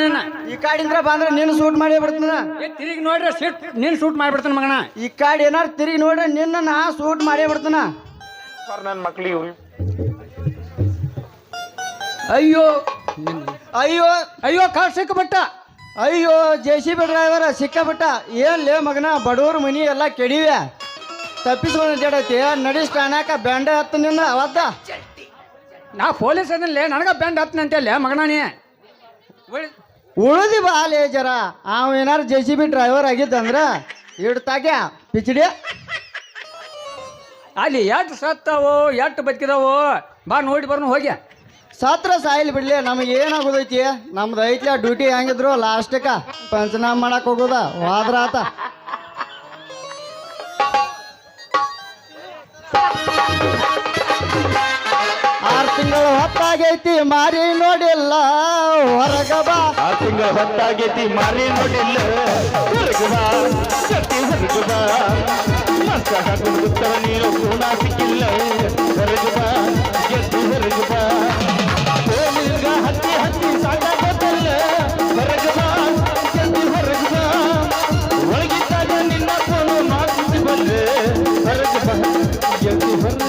ನಿನ್ನ ಈ ಕಾಡಿಂದ್ರ ಬಂದ್ರೆ ನೀನು ಶೂಟ್ ಮಾಡಿ ಬಿಡ್ತಾನ. ತಿರುಗಿ ನೋಡ್ರೆ ಸಿಟ್ ನೀನ್ ಶೂಟ್ ಮಾಡಿಬಿಡ್ತಾನ ಮಗನ. ಈ ಕಾಡ್ ಏನಾರು ತಿರುಗಿ ನೋಡ್ರೆ ನಿನ್ನ ನಾ ಶೂಟ್ ಮಾಡೇ ಬಿಡ್ತಾನ. ನನ್ನ ಮಕ್ಳಿಗೆ ಅಯ್ಯೋ ಅಯ್ಯೋ ಅಯ್ಯೋ ಕಾರ್ ಸಿಕ್ಕಬಿಟ್ಟ. ಅಯ್ಯೋ JCB ಡ್ರೈವರ್ ಸಿಕ್ಕಬಿಟ್ಟ. ಏನ್ಲೇ ಮಗನ ಬಡವ್ರ ಮನಿ ಎಲ್ಲ ಕೆಡಿವೆ ತಪ್ಪಿಸ್ಕೊಂಡು ಜಡತಿ ನಡಿ ಸ್ಟ್ಯಾಂಡಾಕ ಬ್ಯಾಂಡ ಹತ್ತು ನಿನ್ನ ಅವತ್ತ. ನಾ ಪೊಲೀಸ್ ಅದನ್ಲೇ ನನಗ ಬ್ಯಾಂಡ್ ಹತ್ತನ ಅಂತೇಳಿ ಮಗನ ನೀ ಉಳಿದಿ ಬಾಲೇ ಜರ ಅವ ಏನಾರು JCB ಡ್ರೈವರ್ ಆಗಿದ್ದಂದ್ರ ಇಡ್ತಾಗ್ಯ ಪಿಚಡಿ. ಅಲ್ಲಿ ಎಷ್ಟು ಸತ್ತವು ಎಷ್ಟು ಬದುಕಿದವು ಬಾ ನೋಡಿ ಬರ್ನು ಹೋಗ್ಯ. ಸತ್ರ ಸಾಯಿಲ್ ಬಿಡ್ಲಿ ನಮಗೆ ಏನಾಗೋದೈತಿ ನಮ್ದು ಐತ್ಲ ಡ್ಯೂಟಿ ಹೆಂಗಿದ್ರು ಲಾಸ್ಟಕ್ಕ ಪಂಚನಾಮ ಮಾಡಕ್ ಹೋಗೋದ ಹೋದ್ರ ಆತ. ಆರು ತಿಂಗಳು ಹೊತ್ತಾಗೈತಿ ಮಾರಿ ನೋಡಿಲ್ಲ ಹೊರಗ ಬಾ. 6 ತಿಂಗಳ ಹೊತ್ತಾಗೈತಿ ಮಾರಿ ನೋಡಿಲ್ಲ ಹೊರಗ ಬಾ ಹೊರಗ ಬಾ ಮಕ್ಕ ಹಾಕೊಂಡು ಉತ್ತರ ನೀರು ಕೂಣ ಸಿಕ್ಕಿಲ್ಲ ಹೊರಗ ಬಾ ಗೆದ್ದು ಹೊರಗ ಬಾ ಹತ್ತಿ ಹತ್ತಿ ಸಾಕಾಗತ್ತಲ್ಲ ಹೊರಗ ಬಾ ಗೆದ್ದು ಹೊರಗ ಬಾ ಒಳಗಿದ್ದಾಗ ನಿನ್ನ ಫೋನು ಮಾತಿಸಿ ಬಂದೆ ಹೊರಗ ಬಾ ಗೆದ್ದು ಹೊರಗ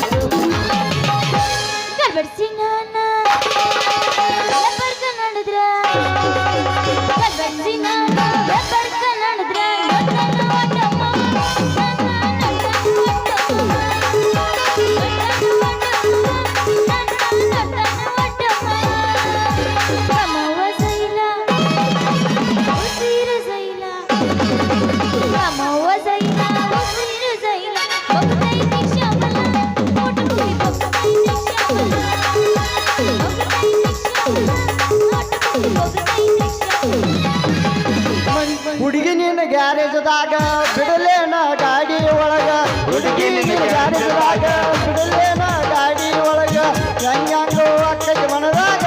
ಹುಡುಗಿ ನಿನ್ನ ಗ್ಯಾರೇಜದಾಗ ಬಿಡಲೇನ ಗಾಡಿ ಒಳಗ. ಹುಡುಗಿ ನಿನ್ನ ಗ್ಯಾರೇಜದಾಗ ಬಿಡಲೇನ ಗಾಡಿ ಒಳಗ. ಹೆಂಗೋ ಅಕ್ಕಗೆ ಮನದಾಗ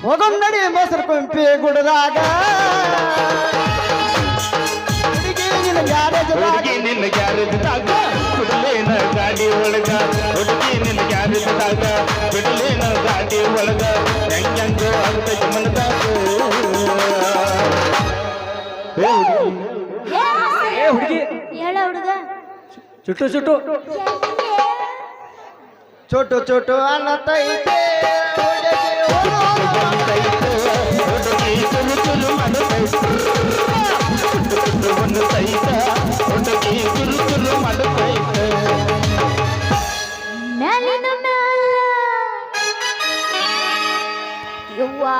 ಹೋಗಮ್ ನಡಿ ಮೊಸರು ಕೊಂಪಿ ಗುಡದಾಗ. ಹುಡುಗಿ ನಿನ್ನ ಗ್ಯಾರೇಜದಾಗ ನಿನ್ನ ಗ್ಯಾರೇಜದಾಗ ಬಿಡಲೇನ ಗಾಡಿ ಒಳಗ. ಹುಡುಗಿ ನಿನ್ನ ಗ್ಯಾರೇಜದಾಗ ಬಿಡಲೇನ ಗಾಡಿ ಒಳಗ. ಹೆಂಗೋ ಅಕ್ಕಗೆ ಮನದಾಗ ಹುಡುಗಿ ಹೇಳ ಹುಡುಗ ಚುಟ್ಟು ಚುಟ್ಟು ಚೋಟು ಚೋಟು ಅನ್ನತೈತೆ ಮ್ಯಾಲಿನ ಮ್ಯಾಲ ಯವ್ವಾ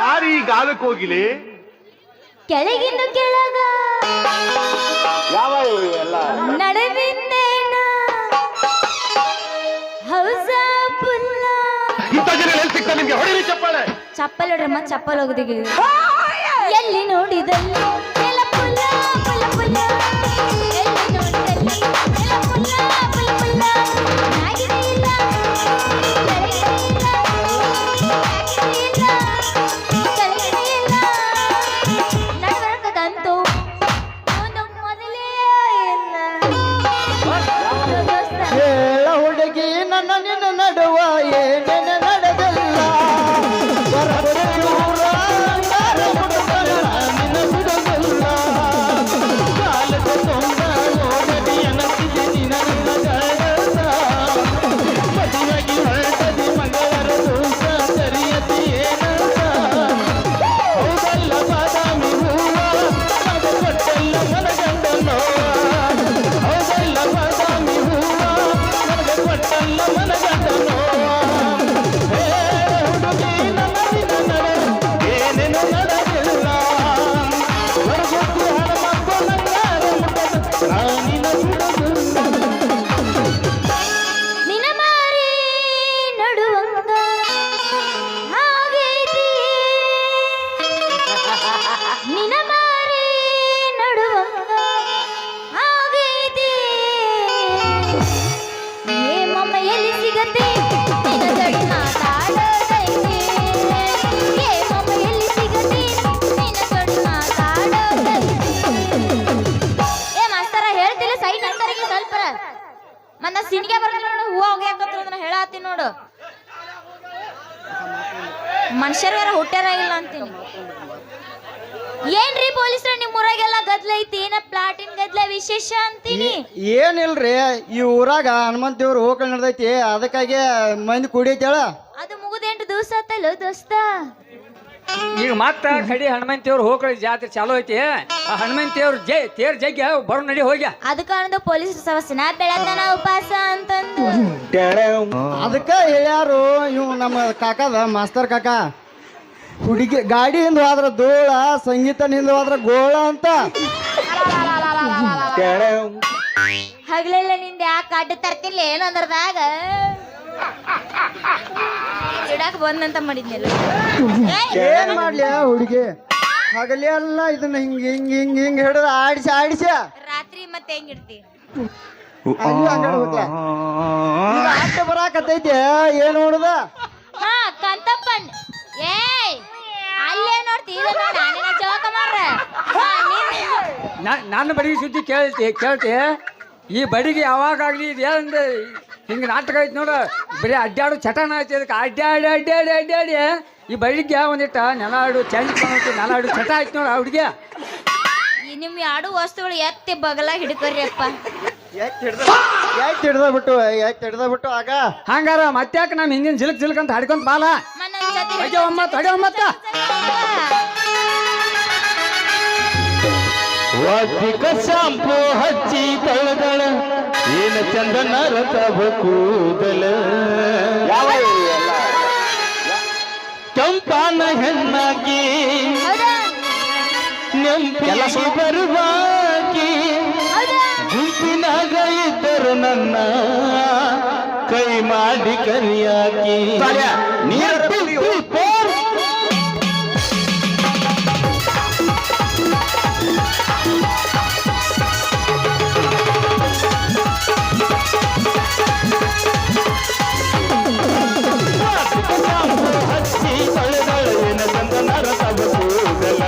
ಯಾರೀ ಗಾಲಕ್ಕೆ ಹೋಗಿಲಿ ಕೆಳಗಿನ ಕೆಳಗ ಯಾವ ಎಲ್ಲ ನಡುವಿನೇನ ಹೌಸ ಪುಲ್ಲ ಇಂಥ ಜನ ಎಲ್ಲಿ ಸಿಗ್ತಾರೆ ನಿಮ್ಗೆ ಹೊಡಿರಿ ಚಪ್ಪಾಳೆ. ಚಪ್ಪಲ್ ಹೊಡ್ರಮ್ಮ ಚಪ್ಪಲ್ ಹೋಗುದಿಗೆ ಎಲ್ಲಿ ನೋಡಿದಲ್ಲಿ ಎಲ ಪುಲ್ಲ ಪುಲ್ಲ ಪುಲ್ಲ ಎಲ್ಲಿ ನೋಡಿದಲ್ಲಿ ಎಲ ಪುಲ್ಲ ಪುಲ್ಲ ಪುಲ್ಲ ನಾಗಿದೆ ಇಲ್ಲ ಕೆಳಗಿದೆ ಇಲ್ಲ ನಾಗಿದೆ ಇಲ್ಲ ಕೆಳಗಿದೆ ಇಲ್ಲ ನಡವರ್ಕದಂತೂ ಒಂದು ಮೊದಲೇ ಇಲ್ಲ ದೋಸ್ತ ಹೇಳ ಹುಡುಗಿ ನನ್ನ ನಿನ್ನ ನಡುವ ಏನೇನ ನಡೆದಿಲ್ಲ. ಬರಬರಿ ಊರ ಯಾರ ಹುಡುಗನ ನಿನ್ನ ಬಿಡುವುದಿಲ್ಲ. ಕಾಲದ ಮನುಷ್ಯರ್ಗಾರ ಹುಟ್ಟ್ಯಾರ ಇಲ್ಲ ಅಂತೀನಿ. ಏನ್ರಿ ಪೊಲೀಸ್ರ ನಿಮ್ ಊರಾಗೆಲ್ಲ ಗದ್ಲ ಐತಿ, ಏನ ಪ್ಲಾಟಿನ್ ಗದ್ಲ ವಿಶೇಷ ಅಂತೀನಿ? ಏನಿಲ್ರಿ, ಈ ಊರಾಗ ಹನುಮಂತ ದೇವ್ರು ಹೋಗ್ಕೊಂಡು ನಡೆದೈತಿ, ಅದಕ್ಕಾಗಿ ಮಂದಿ ಕುಡಿಯತ್ತೇಳ. ಅದು ಮುಗಿದ 8 ದಿವಸ ಆತಲ್ಲ ದೋಸ್ತ. ಈಗ ಮತ್ತ ಕಡಿ ಹನುಮಂತಿಯವ್ರು ಹೋಗ್ಕೊಳ್ಳಿ ಜಾತ್ರೆ ಚಾಲೂ ಐತಿ. ಆ ಹನುಮಂತಿಯವ್ರ ತೇರ್ ಜಗ್ಗ ಬರೋ ನಡಿ ಹೋಗ್ಯ. ಅದಕ್ಕ ಅನ್ನೋದು ಪೊಲೀಸ್ ಸಮಸ್ಯೆನ ಬೆಳತನ ಉಪವಾಸ ಅಂತಂದು. ಅದಕ್ಕ ಹೇಳ್ಯಾರು ಇವ್ ನಮ್ಮ ಕಾಕದ ಮಾಸ್ತರ್ ಕಾಕ, ಹುಡುಗಿ ಗಾಡಿಯಿಂದ ಹೋದ್ರ ಧೂಳ, ಸಂಗೀತನಿಂದ ಹೋದ್ರ ಗೋಳ ಅಂತ. ಹಗಲೆಲ್ಲ ನಿಂದ ಯಾಕೆ ಅಡ್ಡ ತರ್ತಿಲ್ಲ ಏನಂದ್ರದಾಗ ಇಡಾಕ ಬಂದಂತ ಮಾಡಿದ್ನಿಲ್ಲ. ಏನ್ ಮಾಡ್ಲಿ ಹುಡುಗಿ ಹಗಲಿ ಎಲ್ಲ ಇದನ್ನ ಹಿಂಗ್ ಹಿಂಗ್ ಹಿಂಗ್ ಹಿಂಗ್ ಹಿಡಿದು ಆಡಿಸಿ ಆಡಿಸಿ ರಾತ್ರಿ ಮತ್ತೆ ಹೆಂಗಿಡ್ತಿ? ಅಲ್ಲಿ ಅಂಗಡಿ ಹೋಗ್ಲ ಈಗ ಆಟ ಬರಾಕತ್ತೈತಿ. ಏನ್ ನೋಡುದ ಹಾ ಕಂತಪ್ಪನ್ ಏಯ್ ಅಲ್ಲೇ ನೋಡ್ತಿ ನಾನಿನ ಚೌಕ ಮಾರ್ರ. ನನ್ನ ಬಡಿಗೆ ಸುದ್ದಿ ಕೇಳ್ತಿ. ಈ ಬಡಿಗೆ ಯಾವಾಗಲಿ ಇದೇನಂದ್ರೆ ಹಿಂಗೆ ನಾಟಕ ಐತಿ ನೋಡು, ಬರೀ ಅಡ್ಡಾಡು ಚಟನ ಐತಿ. ಅದಕ್ಕೆ ಅಡ್ಡಾಡಿ ಅಡ್ಡಾಡಿ ಅಡ್ಡಾಡಿ ಈ ಬಡಿಗೆ ಒಂದಿಟ್ಟ ನೆಲಾಡು ಚೇಂಜ್ ಮಾಡ್ತಿ, ನೆಲಾಡು ಚಟ ಐತಿ ನೋಡು ಆ ಹುಡುಗಿ. ನಿಮ್ ಆಡು ವಸ್ತುಗಳು ಎತ್ತಿ ಬಗಲಾಗ ಹಿಡ್ಕೊರಿ ಅಪ್ಪ. ಯಾಕೆ ಹಿಡ್ದ ಬಿಟ್ಟು ಆಗ ಹಂಗಾರ ಮತ್ತ್ಯಾಕ ನಮ್ಮ ಹಿಂದಿನ ಜಿಲ್ಕ್ ಅಂತ ಹಾಡ್ಕೊಂತ ಬಾಲ. ಅಡ್ಯ ಒಮ್ಮತ್ತ ವಾರ್ಷಿಕ ಶಾಂಪು ಹಚ್ಚಿ ತಳದಳ ಏನ ಚಂದನ ರತವ ಕೂದಲ ಕೆಂಪಾನ ಹೆಣ್ಣಾಕಿ ನೆಂಪಿಗೆ ಬರುವಾಕಿ ಗುಂಪಿನಾಗ ಇದ್ದರು ನನ್ನ ಕೈ ಮಾಡಿ ಕರಿಯಾಕಿ ನೀರ ಹಚ್ಚಿ ತಳೆದಳೇನ ಚಂದನ ರತವ ಕೂದಲ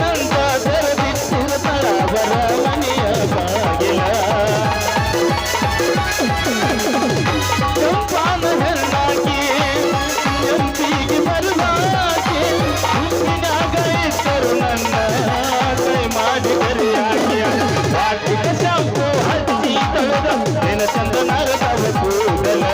ನಂತ ತೆರೆದಿಟ್ಟಿರುತ್ತಳ ಬರ ಮನೆಯ ಬಾಗಿಲ ಕೆಂಪಾನ ಹೆಣ್ಣಾಕಿ ಎಂಪಿಗೆ ಬರುವಾಕಿ ಗುಂಪಿನಾಗ ಇದ್ದರು ನನ್ನ ಕೈ ಮಾಡಿ ಕರಿಯಾಕಿ ವಾರ್ಷಿಕ ಶಾಂಪು ಹಚ್ಚಿ ತಳೆದ ಏನ ಚಂದನ ರತವ ಕೂದಲ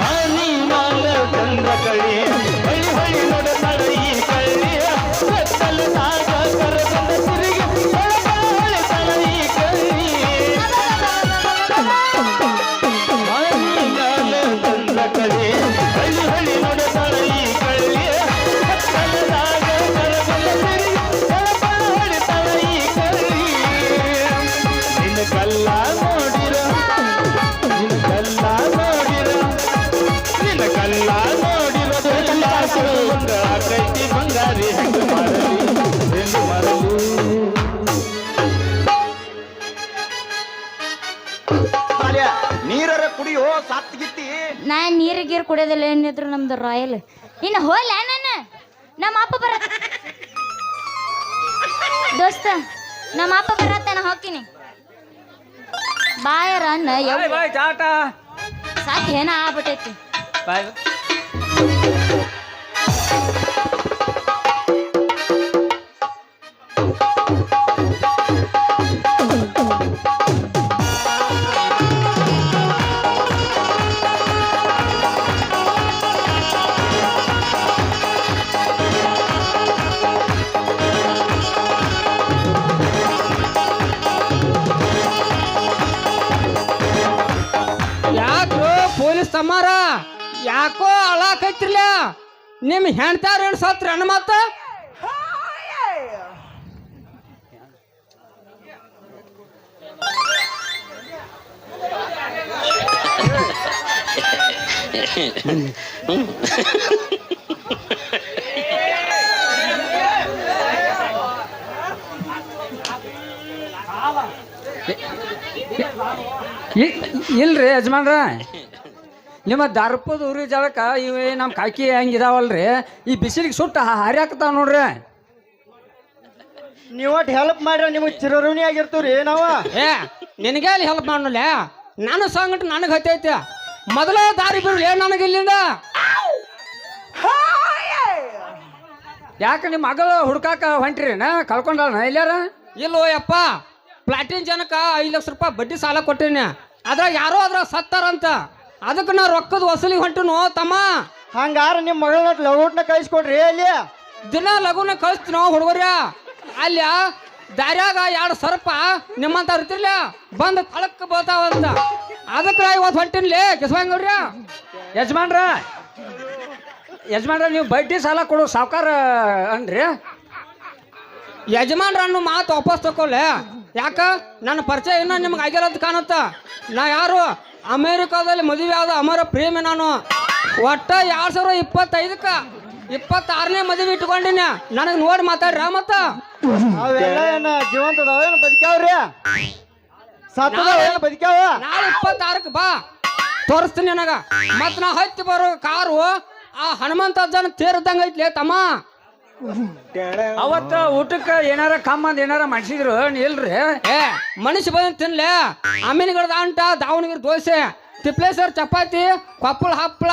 ಹನಿ ಮಾಲ ಚಂದ್ರ ಕಳಿ ಹಳಿ ಹಳಿ ನೋಡತಳ ಈ ಕಳ್ಳಿ ಕತ್ತಲ ನಾಗ ಕರಗಂದ ತಿರುಗಿ ತಳ ಈ ಕಳ್ಳಿ ಹನಿ ಮಾಲ ಚಂದ್ರ ಕಳಿ ಹಳಿ ಹಳಿ ನೋಡತಳ ಈ ಕಳ್ಳಿ ಕತ್ತಲ ನಾಗ ಕರಗಂದ ತಿರುಗಿ ತಳ ಈ ಕಳ್ಳಿ ನಿನ್ನ ಕಲ್ಲ ನೋಡಿರ ಕೈತಿ ಬಂಗಾರಿ ಹೆಂಗ ಮರಲಿ ನೀರರ ಕುಡಿಯೋ ಸತ್ಗಿತ್ತಿ. ನಾ ನೀರು ಗೀರು ಕುಡಿಯೋದಿಲ್ಲ, ಏನಿದ್ರು ನಮ್ದು ರಾಯಲ್. ಇನ್ನು ಹೋಲ ನಾನು ನಮ್ಮ ಅಪ್ಪ ದೋಸ್ತ, ನಮ್ಮ ಅಪ್ಪ ಬರತ್ತಾನ ಹೋಗ್ತೀನಿ. ಬಾಯರ ಅನ್ನ ಬಾಯ್ ಟಾಟಾ ಸಾಕ್ ಏನ ಆಗ್ಬಿಟ್ಟೈತಿ. ಬಾಯ್. ಯಾಕೋ ಪೊಲೀಸ್ ತಮ್ಮಾರ ಯಾಕೋ ಅಳಾಕೈತಿರ್ಲ? ನಿಮ್ ಹೆಣ್ತಾರ ಏನು ಸತ್ರ ಅಣ್ಣ ಮತ್ತ ಇಲ್ರಿ ಯಜಮಾನ್ರ ನಿಮ್ಮ ದರ್ಪದ ಉರಿ ಜಳಕ ಇವೆ ನಮ್ಮ ಕಾಕಿ ಹೆಂಗಿದಾವಲ್ರಿ ಈ ಬಿಸಿಲಿಗೆ ಸುಟ್ಟು ಹಾರ್ಯಾಕತಾವ ನೋಡ್ರಿ. ನೀವಟ್ ಹೆಲ್ಪ್ ಮಾಡ್ರಿ ನಿಮಗೆ ಚಿರಋಣಿ ಆಗಿರ್ತೀವ್ರಿ ನಾವ. ಏ ನಿನಗೆ ಅಲ್ಲಿ ಹೆಲ್ಪ್ ಮಾಡಲ್ಲ, ನನ್ನ ಸಂಗಟ ನನಗೆ ಹತ್ತೈತೆ. ಮೊದಲೇ ದಾರಿ ಬಿಡ್ಲಿ ನನಗೆ ಇಲ್ಲಿಂದ. ಯಾಕೆ ನಿಮ್ಮ ಮಗಳು ಹುಡ್ಕಾಕ ಹೊಂಟ್ರಿನ ಕಳ್ಕೊಂಡಾಳ ಎಲ್ಲಾರ? ಇಲ್ಲೋ ಯಪ್ಪ, ಪ್ಲಾಟಿನ್ ಜನಕ್ಕೆ 5 ಲಕ್ಷ ರೂಪಾಯಿ ಬಡ್ಡಿ ಸಾಲ ಕೊಟ್ಟೀನಿ. ಅದ್ರಾಗ ಯಾರೋ ಸತ್ತಾರಂತ, ಅದಕ್ಕೆ ನಾ ರೊಕ್ಕದ ವಸೂಲಿಗೆ ಹೊಂಟನು ತಮ್ಮ. ಹಂಗಾರ ನಿಮ್ಮ ಮಗಳನ್ನ ಲಗೋಟ್ನ ಕಳಿಸ್ಕೊಡ್ರಿ. ಅಲ್ಲಿ ದಿನ ಲಗುನ ಕಳಿಸ್ತೀನೋ ಹುಡುಗರ್ಯ. ಅಲ್ಲಿ ದಾರ್ಯಾಗ 2 ಸರ್ಪ ನಿಮ್ಮಂತ ಇರ್ತಿರ್ಲ ಬಂದು ತಳಕ್ಕೆ ಬರ್ತಾವಂತ, ಅದಕ್ಕೆ ಇವತ್ತು ಹೊಂಟಿನ್ಲಿ ಕಿಸ್ವಂಗವ್ರ. ಯಜಮಾನ್ರ ನೀವು ಬಡ್ಡಿ ಸಾಲ ಕೊಡು ಸಾವುಕಾರ ಅನ್ರಿ. ಯಜಮಾನ್ರ ಅನ್ನೋ ಮಾತು ವಾಪಸ್ ತಗೊಳ್ಳೆ. ಯಾಕ ನನ್ನ ಪರಿಚಯ ಇನ್ನೂ ನಿಮ್ಗೆ ಆಗಿಲ್ಲ ಅಂತ ಕಾಣುತ್ತ. ನಾ ಯಾರು ಅಮೇರಿಕಾದಲ್ಲಿ ಮದುವೆ ಆದ ಅಮರ ಪ್ರೇಮಿ ನಾನು. ಒಟ್ಟ 2025ಕ್ಕೆ 26ನೇ ಮದುವೆ ಇಟ್ಕೊಂಡಿನ. ನನಗೆ ನೋಡಿ ಮಾತಾಡ್ರ ಮತ್ತ. ಅವೆಲ್ಲ ಏನ ಜೀವಂತದಾವ ಏನು ಬದುಕ್ಯಾವ್ರಿ? ಸತ್ತದಾವ ಏನು ಬದುಕ್ಯಾವ? ನಾಳೆ 26ಕ್ಕೆ ಬಾ, ತೋರಿಸ್ತೀನಿ ನನಗ. ಮತ್ ನಾ ಹತ್ತಿ ಬರೋ ಕಾರು ಆ ಹನುಮಂತ ಅಜ್ಜನ ತೇರ್ದಂಗ ಐತ್ಲಿ ತಮ್ಮ. ಅವತ್ತ ಊಟಕ್ಕೆ ಏನಾರ ಕಮ್ಮಂದ್ ಏನಾರ ಮಾಡಿಸಿದ್ರು ಇಲ್ರಿ? ಏ ಮನುಷ್ಯ ಬಂದು ತಿನ್ಲೆ. ಅಮೀನ್ಗಡದ ಅಂಟ, ದಾವಣಗೆರೆ ದೋಸೆ, ತಿಪ್ಲೇಶ್ವರ ಚಪಾತಿ, ಕೊಪ್ಪಳ ಹಪ್ಪಳ,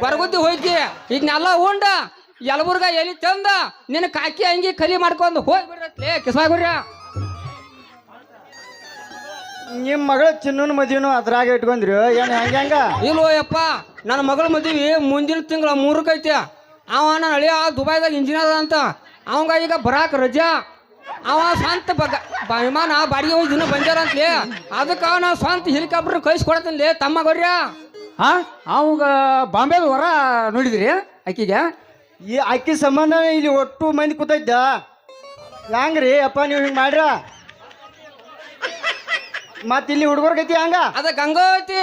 ಬರಗುದ್ದಿ ಹೋಯ್ತಿ. ಇದನ್ನೆಲ್ಲ ಉಂಡ ಯಲಬುರ್ಗ ಎಲಿ ತಂದ ನಿನ್ನ ಕಾಕಿ ಅಂಗಿ ಕಲಿ ಮಾಡ್ಕೊಂಡು ಹೋಗ್ಬಿಡ್ರತ್ಲೇ ಕಿಸ್ವಾಗುರ್ಯ. ನಿಮ್ಮ ಮಗಳ ಚಿನ್ನನ ಮದುವೆನು ಅದ್ರಾಗ ಇಟ್ಕೊಂಡ್ರಿ ಏನು ಹೆಂಗ? ಇಲ್ವೋ ಯಪ್ಪ, ನನ್ನ ಮಗಳ ಮದುವೆ ಮುಂದಿನ ತಿಂಗಳ 3ಕ್ಕೆ ಐತಿ. ಅವ ನನ್ನ ಅಳಿಯ ದುಬೈದಾಗ ಇಂಜಿನಿಯರ್ ಅಂತ. ಅವಂಗ ಈಗ ಬರಾಕ ರಜಾ. ಅವ ಸ್ವಂತ ವಿಮಾನ ಬಾಡಿಗೆ ಹೋಗಿ ದಿನ ಬಂಜಾರ ಅಂತಲೇ. ಅದಕ್ಕೆ ನಾ ಸ್ವಂತ ಹೆಲಿಕಾಪ್ಟರ್ ಕಳಿಸ್ಕೊಡ್ತೀನಿ ತಮ್ಮ ಗೊರ್ಯ. ಹಾ, ಅವಾಗ ಬಾಂಬೆ ಹೊರ ನೋಡಿದ್ರಿ ಆಕಿಗೆ? ಈ ಅಕ್ಕಿ ಸಂಬಂಧ ಇಲ್ಲಿ ಒಟ್ಟು ಮಂದಿ ಕೂತೈದ್ದ. ಹೆಂಗ್ರಿ ಅಪ್ಪ ನೀವು ಹಿಂಗೆ ಮಾಡ್ರ? ಮತ್ತೆ ಇಲ್ಲಿ ಹುಡುಗರ ಗತಿ ಹಂಗ? ಅದ ಗಂಗಾವತಿ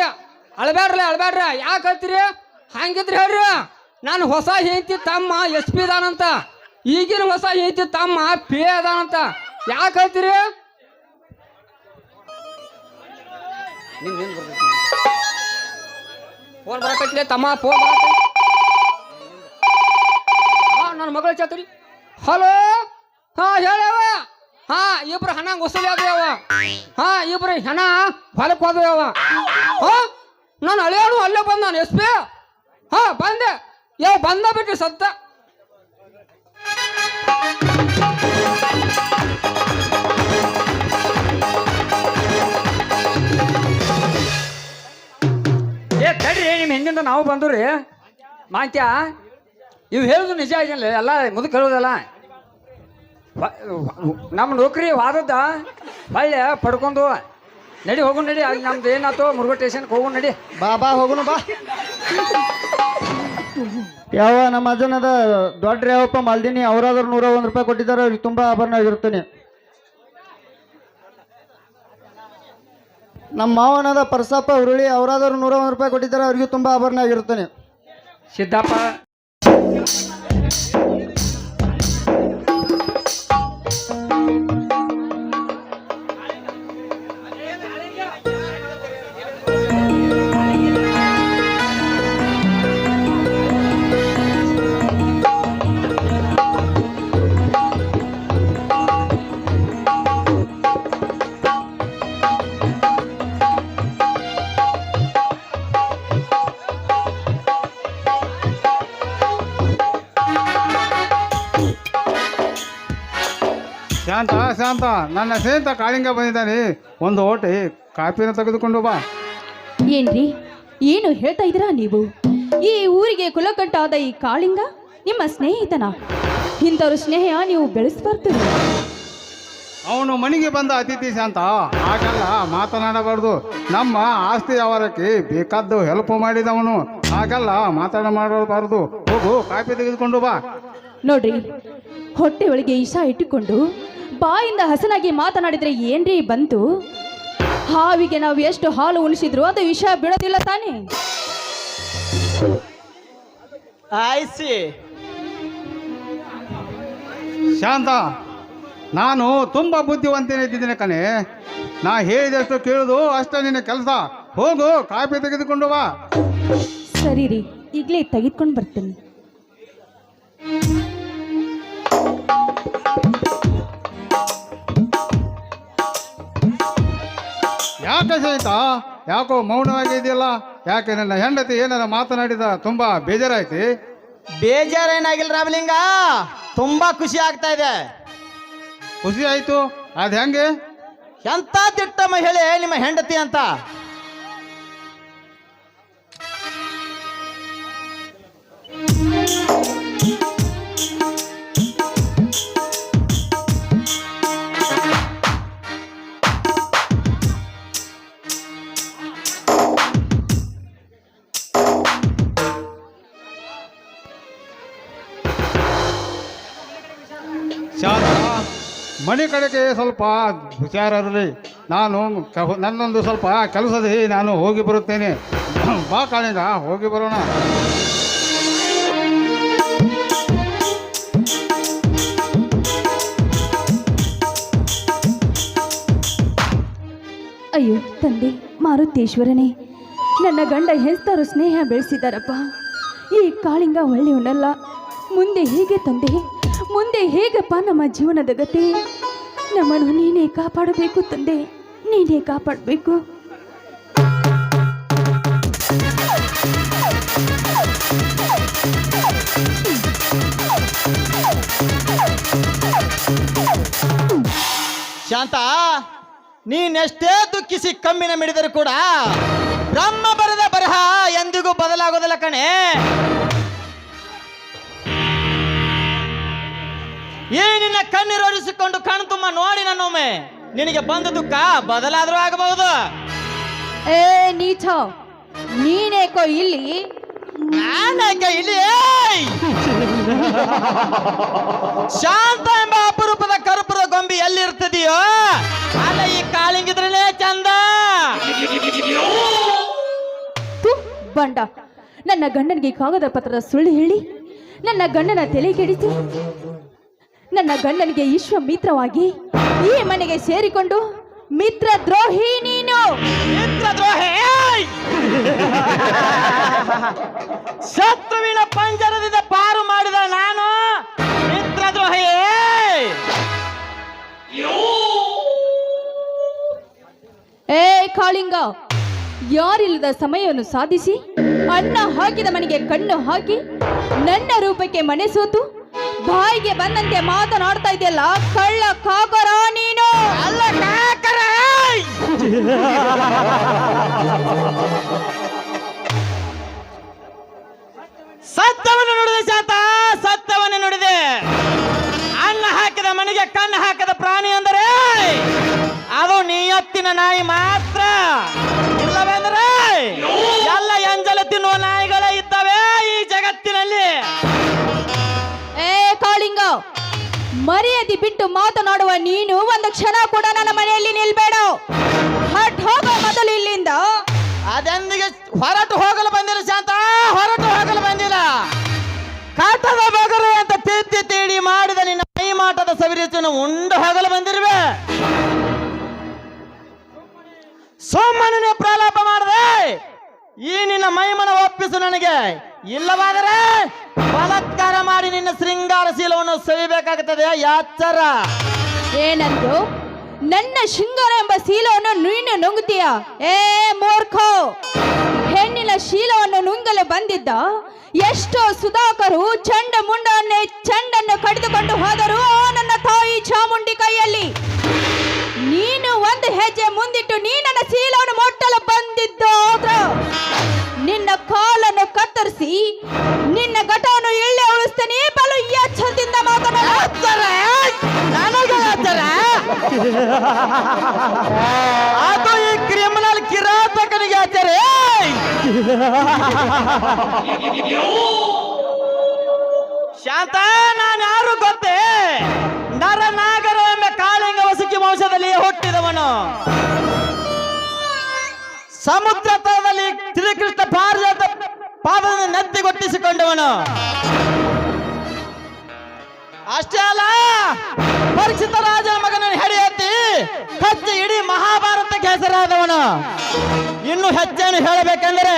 ಅಳ್ಬ್ಯಾಡ್ರ. ಯಾಕೆ ಹೇಳ್ತೀರಿ? ಹಂಗಿದ್ರಿ ಹೇಳ್ರಿ. ನಾನು ಹೊಸ ಹೆಂಡತಿ ತಮ್ಮ SP ಅದಾನಂತ, ಈಗಿನ ಹೊಸ ಹೆಂಡತಿ ತಮ್ಮ PA ಅದಾನಂತ. ಯಾಕೆ ಹೇಳ್ತೀರಿ? ಫೋನ್ ಬರಕೈತಿ ತಮ್ಮ, ಫೋನ್ ಬರಕೈತಿ. ನನ್ನ ಮಗಳ ಚಾತ್ರಿ. ಹಲೋ, ಹಾ ಹೇಳ್ಯಾವ. ಹಾ, ಇಬ್ರು ಹಣ ವಸೂಲಿ ಆದವ. ಹಾ, ಇಬ್ರು ಹಣ ಹೊಲಕ್ಕೆ ಹೋದವ. ಹಾ, ನಾನು ಅಳಿಯಾಡು ಅಲ್ಲೇ ಬಂದ ನಾನು SP. ಹಾ ಬಂದೆ, ಬಂದ ಬಿಟ್ಟು ಸತ್ತ. ತಡ್ರಿ, ನಿಮ್ಮ ಹಿಂದಿಂದ ನಾವು ಬಂದ್ರಿ ಮಾಂತ್ಯ. ಇವು ಹೇಳುದು ನಿಜ ಆಗಿಲ್ಲ, ಎಲ್ಲ ಮುದುಕ್ ಹೇಳೋದಲ್ಲ. ನಮ್ಮ ನೌಕರಿ ವಾದದ್ದ ಹೊಳ್ಳೆ ಪಡ್ಕೊಂಡು ನಡಿ ಹೋಗೋಣ ನಡಿ. ಅಲ್ಲಿ ನಮ್ದು ಏನಾಯ್ತು ಮುರುಘಾ ಸ್ಟೇಷನ್ಗೆ ಹೋಗೋಣ ನಡಿ. ಬಾ ಹೋಗುನು ಬಾ. ಯಾವ ನಮ್ಮ ಅಜ್ಜನದ ದೊಡ್ಡ ಯಾವಪ್ಪ ಮಾಲ್ದಿನಿ, ಅವರಾದ್ರೂ 101 ರೂಪಾಯಿ ಕೊಟ್ಟಿದ್ದಾರೆ. ಅವ್ರಿಗೆ ತುಂಬಾ ಆಭರಣ ಆಗಿರ್ತೀನಿ. ನಮ್ಮ ಮಾವನದ ಪರಸಪ್ಪ ಹುರುಳಿ, ಅವರಾದ್ರೂ 101 ರೂಪಾಯಿ ಕೊಟ್ಟಿದ್ದಾರೆ. ಅವ್ರಿಗೂ ತುಂಬಾ ಆಭರಣ ಆಗಿರ್ತೀನಿ. ಸಿದ್ದಪ್ಪ ಶಾಂತ, ನನ್ನ ಸ್ನೇಹಿತ ಕಾಳಿಂಗ ಬಂದಿದ್ದಾನೆ. ಒಂದು ಓಟಿ ಕಾಪಿನ ತೆಗೆದುಕೊಂಡು ಬಾ. ಏನ್ರಿ, ಏನು ಹೇಳ್ತಾ ಇದ್ದೀರಾ ನೀವು? ಈ ಊರಿಗೆ ಕುಲಕಂಠ ಆದ ಈ ಕಾಳಿಂಗ ನಿಮ್ಮ ಸ್ನೇಹಿತನ? ಇಂಥವ್ರ ಸ್ನೇಹ ನೀವು ಬೆಳೆಸಬಾರ್ದು. ಅವನು ಮನೆಗೆ ಬಂದ ಅತಿಥಿ ಶಾಂತ, ಹಾಗೆಲ್ಲ ಮಾತನಾಡಬಾರ್ದು. ನಮ್ಮ ಆಸ್ತಿ ವ್ಯವಹಾರಕ್ಕೆ ಬೇಕಾದ್ದು ಹೆಲ್ಪ್ ಮಾಡಿದವನು, ಹಾಗೆಲ್ಲ ಮಾಡಬಾರ್ದು. ಹೋಗು, ಕಾಪಿ ತೆಗೆದುಕೊಂಡು ಬಾ. ನೋಡ್ರಿ, ಹೊಟ್ಟೆ ಒಳಗೆ ಇಷ ಇಟ್ಟುಕೊಂಡು ಬಾಯಿಂದ ಹಸನಾಗಿ ಮಾತನಾಡಿದ್ರೆ ಏನ್ರಿ ಬಂತು? ಹಾವಿಗೆ ನಾವು ಎಷ್ಟು ಹಾಲು ಉಣಿಸಿದ್ರು ಅದು ವಿಷ ಬೀಳೋದಿಲ್ಲ ತಾನೇ? ಆಯ್ಸಿ ಶಾಂತ, ನಾನು ತುಂಬ ಬುದ್ಧಿವಂತನಿದ್ದೀನಿ ಕಣೆ. ನಾ ಹೇಳಿದಷ್ಟು ಕೇಳುದು ಅಷ್ಟೇ ನಿನ್ನ ಕೆಲಸ. ಹೋಗು, ಕಾಫಿ ತೆಗೆದುಕೊಂಡು ಬಾ. ಸರಿ ರೀ, ಈಗಲೇ ತೆಗೆದುಕೊಂಡು ಬರ್ತೀನಿ. ಯಾಕೆ ಸಹಿತಾ, ಯಾಕೋ ಮೌನವಾಗಿದೆಯಲ್ಲ? ಯಾಕೆ ನನ್ನ ಹೆಂಡತಿ ಏನಾರ ಮಾತನಾಡಿದ ತುಂಬಾ ಬೇಜಾರಾಯ್ತಿ? ಬೇಜಾರೇನಾಗಿಲ್ಲ ರಾಮಲಿಂಗ, ತುಂಬಾ ಖುಷಿ ಆಗ್ತಾ ಇದೆ. ಖುಷಿ ಆಯ್ತು? ಅದ್ ಹೆಂಗೆ? ಎಂತ ದಿಟ್ಟ ಮಹಿಳೆ ನಿಮ್ಮ ಹೆಂಡತಿ ಅಂತ. ಶಾಂತ, ಮನೆ ಕಡೆಗೆ ಸ್ವಲ್ಪ ಹುಷಾರಿರಲಿ. ನಾನು ನನ್ನೊಂದು ಸ್ವಲ್ಪ ಕೆಲಸದಿ ನಾನು ಹೋಗಿ ಬರುತ್ತೇನೆ. ಬಾ ಕಾಳಿಂಗ, ಹೋಗಿ ಬರೋಣ. ಅಯ್ಯೋ ತಂದೆ ಮಾರುತೇಶ್ವರನೇ, ನನ್ನ ಗಂಡ ಹೆಂಚರು ಸ್ನೇಹ ಬೆಳೆಸಿದಾರಪ್ಪ. ಈ ಕಾಳಿಂಗ ಒಳ್ಳೆಯವನಲ್ಲ. ಮುಂದೆ ಹೇಗೆ ತಂದೆ, ಮುಂದೆ ಹೇಗಪ್ಪ ನಮ್ಮ ಜೀವನದ ಗತಿ? ನಮ್ಮನ್ನು ನೀನೇ ಕಾಪಾಡಬೇಕು ತಂದೆ, ನೀನೇ ಕಾಪಾಡಬೇಕು. ಶಾಂತ, ನೀನೆಷ್ಟೇ ದುಃಖಿಸಿ ಕಮ್ಮಿನ ಮಿಡಿದರೂ ಕೂಡ ಬ್ರಹ್ಮ ಬರೆದ ಬರಹ ಎಂದಿಗೂ ಬದಲಾಗೋದಿಲ್ಲ ಕಣೆ. ಈ ನಿನ್ನ ಕಣ್ಣೀರೋಡಿಸಿಕೊಂಡು ಕಣ್ ತುಂಬ ನೋಡಿ ನನ್ನೊಮ್ಮೆ. ನಿನಗೆ ಬಂದ ದುಃಖ ಬದಲಾದರೂ ಆಗಬಹುದು. ಏ ನೀಚ, ನೀನೇಕೋ ಇಲ್ಲಿ? ನಾನೇಕ ಇಲ್ಲಿ? ಶಾಂತ ಎಂಬ ಅಪರೂಪದ ಕರುಪುರ ಗೊಂಬಿ ಎಲ್ಲಿರ್ತದೆಯೋ ಅಲ್ಲ ಈ ಕಾಳಿಂಗಿದ್ರೇ ಚಂದ. ತು ಬಂಡ, ನನ್ನ ಗಂಡನಿಗೆ ಕಾಗದ ಪತ್ರದ ಸುಳ್ಳು ಹೇಳಿ ನನ್ನ ಗಂಡನ ತಲೆ ಕೆಡಿಸಿ ನನ್ನ ಗಂಡನಿಗೆ ವಿಶ್ವಾಮಿತ್ರವಾಗಿ ಈ ಮನೆಗೆ ಸೇರಿಕೊಂಡು ಮಿತ್ರ ದ್ರೋಹಿ ನೀನು. ಮಿತ್ರ ದ್ರೋಹಿ, ಶತ್ರುವಿನ ಪಂಜರದಿಂದ ಪಾರು ಮಾಡಿದ ನಾನು ಮಿತ್ರ ದ್ರೋಹಿ. ಏ ಕಾಳಿಂಗ, ಯಾರಿಲ್ಲದ ಸಮಯವನ್ನು ಸಾಧಿಸಿ ಅನ್ನ ಹಾಕಿದ ಮನೆಗೆ ಕಣ್ಣು ಹಾಕಿ ನನ್ನ ರೂಪಕ್ಕೆ ಮನೆ ಸೋತು ಬಾಯಿಗೆ ಬಂದಂತೆ ಮಾತನಾಡ್ತಾ ಇದೆಯಲ್ಲ ಕಳ್ಳ ಕಾಕರ ನೀನು. ಅಲ್ಲ ಕಾಕರ, ಸತ್ಯವನ್ನು ನುಡಿದೆ ಶಾಂತ, ಸತ್ಯವನ್ನು ನುಡಿದೆ. ಅನ್ನ ಹಾಕಿದ ಮನೆಗೆ ಕಣ್ಣು ಹಾಕದ ಪ್ರಾಣಿ ಅಂದರೆ ಅದು ನಿಯತ್ತಿನ ನಾಯಿ ಮಾತ್ರ. ಇಲ್ಲವೆಂದರೆ ಎಲ್ಲ ಎಂಜಲ ತಿನ್ನುವ ನಾಯಿಗಳೇ ಇದ್ದಾವೆ ಈ ಜಗತ್ತಿನಲ್ಲಿ. ಏ ಕಾಳಿಂಗ, ಮರ್ಯಾದೆ ಬಿಟ್ಟು ಮಾತನಾಡುವ ನೀನು ಒಂದು ಕ್ಷಣ ಕೂಡ ನನ್ನ ಮನೆಯಲ್ಲಿ ನಿಲ್ಬೇಡ. ಹಟ್ ಹೋಗೋ ಮೊದಲು ಇಲ್ಲಿಂದ. ಅದೆಂದಿಗೆ ಹೊರಟು ಹೋಗಲು ಬಂದಿಲ್ಲ ಶಾಂತ, ಹೊರಟು ಹೋಗಲು ಬಂದಿಲ್ಲ. ಕಾಟದ ಬಗರು ಅಂತ ತಿದ್ದಿ ತೀಡಿ ಮಾಡಿದ ನಿನ್ನ ಮೈ ಮಾಟದ ಸವಿರುಚಿಯನ್ನು ಉಂಡು ಹೋಗಲು ಬಂದಿರುವೆ. ಸುಮ್ಮನೆ ಪ್ರಲಾಪ ಮಾಡದೆ ಈ ನಿನ್ನ ಮೈಮನ ಒಪ್ಪಿಸು ನನಗೆ. ಇಲ್ಲವಾದರೆ ಬಲಾತ್ಕಾರ ಮಾಡಿ ನಿನ್ನ ಶೃಂಗಾರ ಶೀಲವನ್ನು ಸವಿಬೇಕಾಗುತ್ತದೆ. ಯಾಚರ ಏನಂದು ನನ್ನ ಶೃಂಗಾರ ಎಂಬ ಶೀಲವನ್ನು ನೀನು ನುಂಗುತ್ತೀಯ? ಏ ಮೂರ್ಖ, ಹೆಣ್ಣಿನ ಶೀಲವನ್ನು ನುಂಗಲು ಬಂದಿದ್ದ ಎಷ್ಟೋ ಸುಧಾಕರು ಚಂಡ ಮುಂಡನ್ನೇ ಚಂಡನ್ನು ಕಡಿದುಕೊಂಡು ಹೋದರು ನನ್ನ ತಾಯಿ ಚಾಮುಂಡಿ ಕೈಯಲ್ಲಿ. ನೀನು ಒಂದು ಹೆಜ್ಜೆ ಮುಂದಿಟ್ಟು ನೀ ನನ್ನ ಶೀಲವನ್ನು ಮುಟ್ಟಲು ಬಂದಿದ್ದ ನಿನ್ನ ಕಾಲನ್ನು ಕತ್ತರಿಸಿ ನಿನ್ನ ಘಟವನ್ನು ಇಲ್ಲೇ ಉಳಿಸ್ತೇನೆ. ಬಲು ಎಚ್ಚರದಿಂದ ಮಾತನಾಡ. ಅದು ಈ ಕ್ರಿಮಿನಲ್ ಕಿರಾತಕನಿಗೆ ಆಚಾರ್ಯ. ಶಾಂತ, ನಾನು ಯಾರು ಗೊತ್ತೇ? ನರನಾಗರ ಎಂಬ ಕಾಳಿಂಗ ವಸುಕಿ ವಂಶದಲ್ಲಿ ಹುಟ್ಟಿದವನು. ಸಮುದ್ರ ತಳದಲ್ಲಿ ಶ್ರೀಕೃಷ್ಣ ಪಾರಿಜಾತ ಪಾದವನ್ನು ನೆತ್ತಿಗೊಟ್ಟಿಸಿಕೊಂಡವನು. ಅಷ್ಟೇ ಅಲ್ಲ, ಪರೀಕ್ಷಿತ ರಾಜ ಹೆಚ್ಚು ಇಡೀ ಮಹಾಭಾರತಕ್ಕೆ ಹೆಸರಾದವನು. ಇನ್ನು ಹೆಚ್ಚೇನು ಹೇಳಬೇಕೆಂದರೆ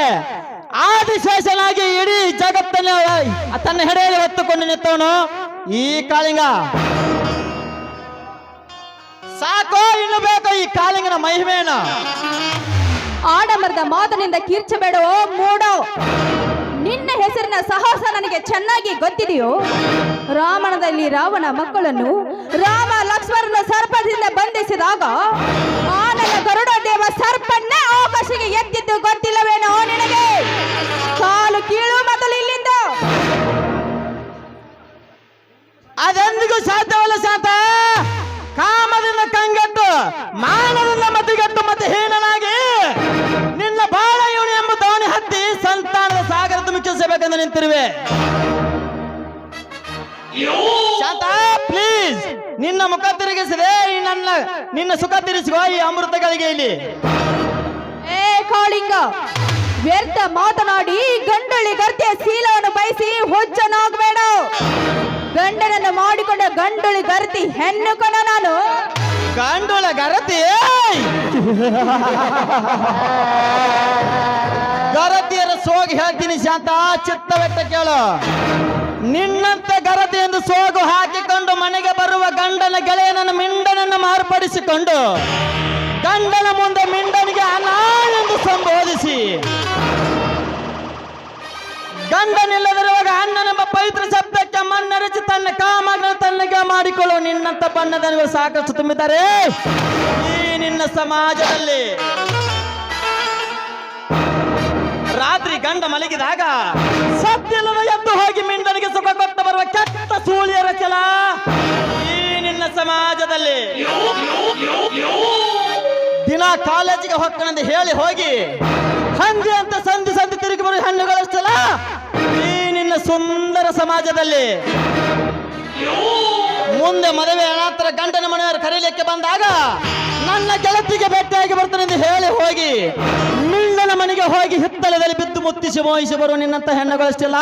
ಆದಿಶೇಷನಾಗಿ ಇಡೀ ಜಗತ್ತನ್ನು ತನ್ನ ಹೆಡೆಯಲ್ಲಿ ಹೊತ್ತುಕೊಂಡು ನಿಂತವನು ಈ ಕಾಳಿಂಗ. ಸಾಕೋ ಇನ್ನು ಬೇಕೋ ಈ ಕಾಳಿಂಗನ ಮಹಿಮೆಯನ್ನು? ಆಡಮರದ ಮಾತನಿಂದ ಕೀರ್ಚಬೇಡವೋ ಮೂಡೋ. ನಿನ್ನ ಹೆಸರಿನ ಸಾಹಸ ನನಗೆ ಚೆನ್ನಾಗಿ ಗೊತ್ತಿದೆಯೋ. ರಾಮಣದಲ್ಲಿ ರಾವಣ ಮಕ್ಕಳನ್ನು ರಾಮ ಲಕ್ಷ್ಮಣರನ್ನು ಸರ್ಪದಿಂದ ಬಂಧಿಸಿದಾಗ ಆನನ ಗರುಡ ದೇವ ಸರ್ಪನ್ನೇ ಆಕಾಶಕ್ಕೆ ಎತ್ತಿದ್ದು ಗೊತ್ತಿಲ್ಲವೇನೋ ನಿನಗೆ? ಕಾಲು ಕೀಳು ಮೊದಲು ಇಲ್ಲಿಂದ. ಅದೆಂದಿಗೂ ಸಾಧ್ಯವಲ್ಲ ಶಾಂತ. ಕಾಮದಿಂದ ಕಂಗೆಟ್ಟು, ಮಾನದಿಂದ ಮತಿಗೆಟ್ಟು, ಮತ್ತೆ ಹೀನನಾಗಿ ನಿನ್ನ ಬಾಳ ಇವನು ಎಂಬ ದೋಣಿ ಹತ್ತಿ ಸಂತಾನದ ಸಾಗರ ಮುಚ್ಚಿಸಬೇಕೆಂದು ನಿಂತಿರುವೆ. ಶಾಂತ ಪ್ಲೀಸ್, ನಿನ್ನ ಮುಖ ತಿರುಗಿಸಿದೆ ನಿನ್ನ ಸುಖ ತಿರುಗಿಸುವ ಈ ಅಮೃತಗಳಿಗೆ ಇಲ್ಲಿ. ಏ ಕಾಳಿಂಗ, ವ್ಯರ್ಥ ಮಾತನಾಡಿ ಗಂಡುಳ್ಳಿ ಗರ್ತಿಯ ಶೀಲವನ್ನು ಬಯಸಿ ಹುಚ್ಚನಾಗಬೇಡ. ಗಂಡನನ್ನು ಮಾಡಿಕೊಂಡ ಗಂಡುಳಿ ಗರ್ತಿ ಹೆಣ್ಣು ಕಣ ನಾನು. ಗಂಡುಳ ಗರತಿ ಗರತಿಯರ ಸೋಗು ಹೇಳ್ತೀನಿ ಶಾಂತ, ಚಿತ್ತವೆಟ್ಟ ಕೇಳು. ನಿನ್ನಂತ ಗರತಿ ಎಂದು ಸೋಗು ಹಾಕಿಕೊಂಡು ಮನೆಗೆ ಬರುವ ಗಂಡನ ಗೆಳೆಯನನ್ನು ಮಿಂಡನನ್ನು ಮಾರ್ಪಡಿಸಿಕೊಂಡು ಗಂಡನ ಮುಂದೆ ಮಿಂಡನಿಗೆ ಅಣ್ಣ ಎಂದು ಸಂಬೋಧಿಸಿ ಗಂಡನಿಲ್ಲದಿರುವಾಗ ಅಣ್ಣನೆಂಬ ಪವಿತ್ರ ಶಬ್ದಕ್ಕೆ ಮಣ್ಣೆರಚಿ ತನ್ನ ಕಾಮಗಳನ್ನು ತನ್ನಗೆ ಮಾಡಿಕೊಳ್ಳುವ ನಿನ್ನಂತ ಬಣ್ಣದವರು ಸಾಕಷ್ಟು ತುಂಬಿದ್ದಾರೆ ಈ ನಿನ್ನ ಸಮಾಜದಲ್ಲಿ. ರಾತ್ರಿ ಗಂಡ ಮಲಗಿದಾಗ ಸತ್ತಿಲ್ಲದ ಎದ್ದು ಹೋಗಿ ಮಿಂಡನಿಗೆ ಸುಖ ಕೊಟ್ಟು ಬರುವ ಕೆಟ್ಟ ಸೂಳಿಯರ ಚಲ ಈ ನಿನ್ನ ಸಮಾಜದಲ್ಲಿ. ದಿನ ಕಾಲೇಜಿಗೆ ಹೊಕ್ಕನೆಂದು ಹೇಳಿ ಹೋಗಿ ಹಂದಿ ಅಂತ ಸಂಧಿ ಸಂಧಿ ತಿರುಗಿ ಬರುವ ಹೆಣ್ಣುಗಳಷ್ಟಲ್ಲ ಈ ನಿನ್ನ ಸುಂದರ ಸಮಾಜದಲ್ಲಿ. ಮುಂದೆ ಮದುವೆ ಅನಂತರ ಗಂಡನ ಮನೆಯವರು ಕರೀಲಿಕ್ಕೆ ಬಂದಾಗ ನನ್ನ ಗೆಳತಿಗೆ ಭೇಟಿಯಾಗಿ ಬರ್ತಾನೆ ಎಂದು ಹೇಳಿ ಹೋಗಿ ಮಿಳ್ಳನ ಮನೆಗೆ ಹೋಗಿ ಹಿತ್ತಲದಲ್ಲಿ ಬಿದ್ದು ಮುತ್ತಿಸಿ ಮೋಹಿಸಿ ಬರುವ ನಿನ್ನಂತ ಹೆಣ್ಣುಗಳಷ್ಟಿಲ್ಲ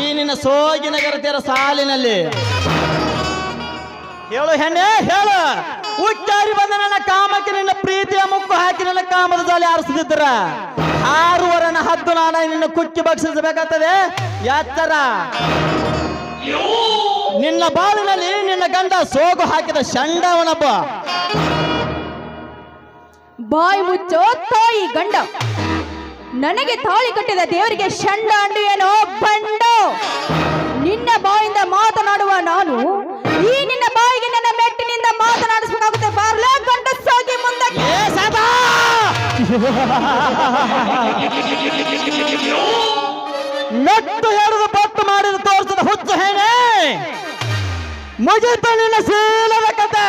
ಈ ನಿನ್ನ ಸೋಗಿನ ಗೆಳತಿಯರ ಸಾಲಿನಲ್ಲಿ. ಹೇಳು ಹೆಣ್ಣೆ ಹೇಳು, ಉಚ್ಚಾರಿ ಬಂದ ನನ್ನ ಕಾಮಕ್ಕೆ ನಿನ್ನ ಪ್ರೀತಿಯ ಮುಕ್ಕು ಹಾಕಿ ನನ್ನ ಕಾಮದ ಜಾಲಿ ಆರಿಸದಿದ್ದರ 6 ವರನ ಹದ್ದು ನಾನ ನಿನ್ನ ಕುಕ್ಕಿ ಭಕ್ಷಿಸಬೇಕಾಗ್ತದೆ ಎಚ್ಚರ. ನಿನ್ನ ಬಾಳಿನಲ್ಲಿ ನಿನ್ನ ಗಂಡ ಸೋಗು ಹಾಕಿದ ಶಂಡವನೊಬ್ಬ. ಬಾಯಿ ಮುಚ್ಚೋ ತಾಯಿ ಗಂಡ. ನನಗೆ ತಾಳಿ ಕಟ್ಟಿದ ದೇವರಿಗೆ ಷಂಡ ಅಂಡು ಏನೋ ಬಂಡು. ನಿನ್ನ ಬಾಯಿಂದ ಮಾತನಾಡುವ ನಾನು ಈ ನಿನ್ನ ಬಾಯಿಗೆ ನನ್ನ ಮೆಟ್ಟಿನಿಂದ ಮಾತನಾಡಿಸಬೇಕಾಗುತ್ತೆ. ಬಾರ್ಲೇ ಗಂಡಸಾಗಿ ಮುಂದಕ್ಕೆ. ಮೆಟ್ಟು ಹೇಳುದು ಪಟ್ಟು ಮಾಡಿದ ತೋರಿಸಿದ ಹುಚ್ಚು ಹೇನೆ ಮುಗಿತ ನಿನ್ನ ಶೀಲದ ಕತೆ.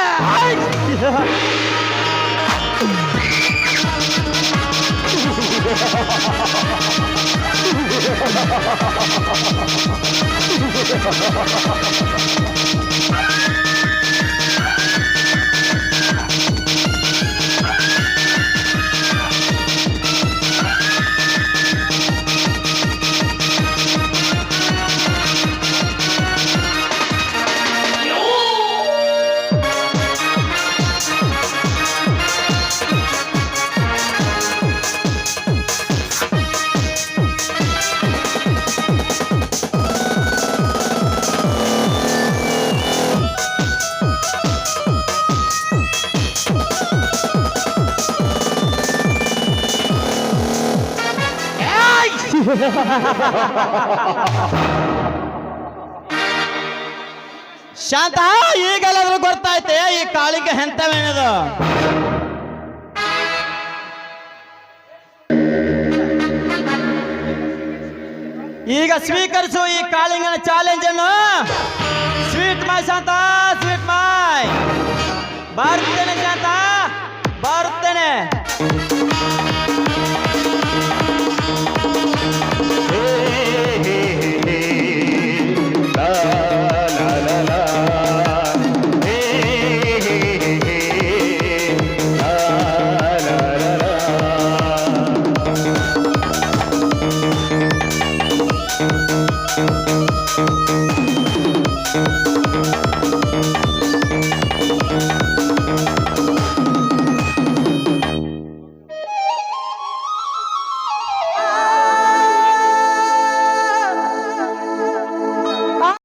ಶಾಂತ, ಈಗಲಾದ್ರೂ ಗೊತ್ತಾಯ್ತೆ ಈ ಕಾಳಿಗೆ ಎಂತವೇನದು. ಈಗ ಸ್ವೀಕರಿಸು ಈ ಕಾಳಿಂಗನ ಚಾಲೆಂಜ್ ಅನ್ನು. ಸ್ವೀಟ್ ಮಾಯ್ ಶಾಂತ, ಸ್ವೀಟ್ ಮಾಯ್. ಬರ್ತೆ